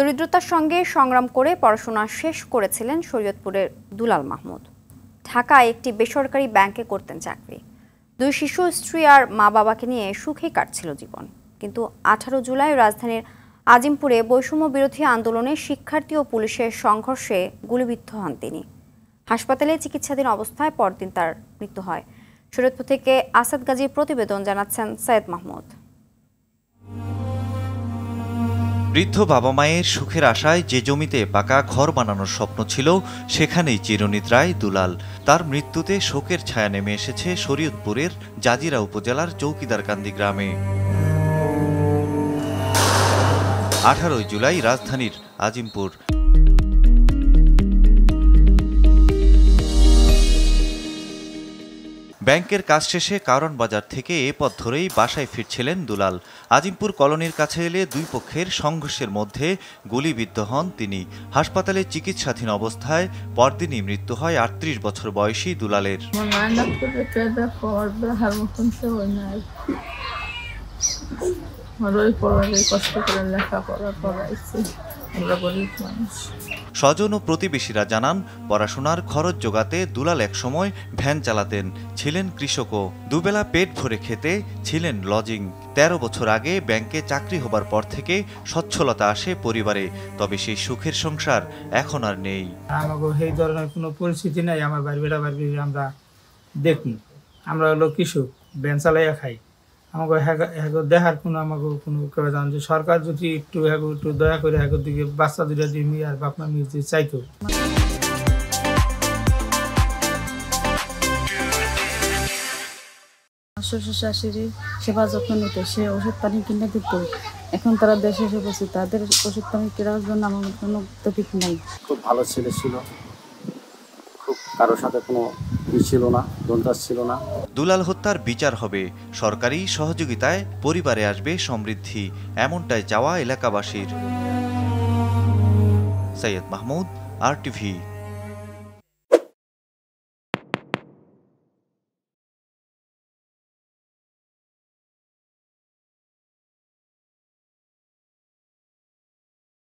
দরিদ্রতার সঙ্গে সংগ্রাম করে পড়াশোনা শেষ করেছিলেন শরীয়তপুরের দুলাল মাহমুদ। ঢাকায় একটি বেসরকারি ব্যাংকে করতেন চাকরি। 2 শিশু, স্ত্রী আর মা বাবাকে নিয়ে সুখেই কাটছিল জীবন। কিন্তু 18 জুলাই রাজধানীর আজিমপুরে বৈষম্য বিরোধী আন্দোলনে শিক্ষার্থী ও পুলিশের সংঘর্ষে গুলিবিদ্ধ হন তিনি। হাসপাতালে চিকিৎসাধীন অবস্থায় পরদিন তার মৃত্যু হয়। শরীয়তপুর থেকে আসাদ গাজীর প্রতিবেদন, জানাচ্ছেন সৈয়দ মাহমুদ। বৃদ্ধ বাবা মায়ের সুখের আশায় যে জমিতে পাকা ঘর বানানোর স্বপ্ন ছিল, সেখানেই চিরনিদ্রায় দুলাল। তার মৃত্যুতে শোকের ছায়া নেমে এসেছে শরীয়তপুরের জাজিরা উপজেলার চৌকিদারকান্দি গ্রামে। 18 জুলাই রাজধানীর আজিমপুর। ব্যাংকের কাজ শেষে কারণ বাজার থেকে এ পথ ধরেই বাসায় ফিরছিলেন দুলাল। আজিমপুর কলোনির কাছে এলে দুই পক্ষের সংঘর্ষের মধ্যে গুলিবিদ্ধ হন তিনি। হাসপাতালে চিকিৎসাধীন অবস্থায় পরদিনই মৃত্যু হয় 38 বছর বয়সী দুলালের। স্বজন ও প্রতিবেশীরা জানান, পড়াশোনার খরচ জোগাতে দুলাল একসময় ভ্যান চালাতেন, ছিলেন কৃষকও। দুবেলা পেট ভরে খেতে ছিলেন লজিং। 13 বছর আগে ব্যাংকে চাকরি হবার পর থেকে সচ্ছলতা আসে পরিবারে, তবে সেই সুখের সংসার এখন আর নেই। আমাকে এই ধরনের কোনো পরিস্থিতি নাই। আমার বাড়ি আমরা দেখি, আমরা হলো কৃষক, ভ্যান চালাইয়া খাই। আমাকে দেখার আমাকে কেউ জান যে সরকার যদি একটু দয়া করে দিকে বাচ্চা দুটা দিয়ে আর বাপ মা মিলতে চাইতো। শ্বশুর শাশুড়ি সেবা যত্ন নিত, সে ওষুধ পানি কিনে দিত। এখন তারা দেশে এসে বসে, তাদের ওষুধ পানি কেনার জন্য আমার কোনো তফিক নাই। খুব ভালো ছেলে ছিল, খুব কারোর সাথে কোনো ছিল না, দন্দাস ছিল না। দুলাল হত্যার বিচার হবে, সরকারি সহযোগিতায় পরিবারে আসবে সমৃদ্ধি, এমনটাই চাওয়া এলাকাবাসীর। সৈয়দ মাহমুদ, RTV।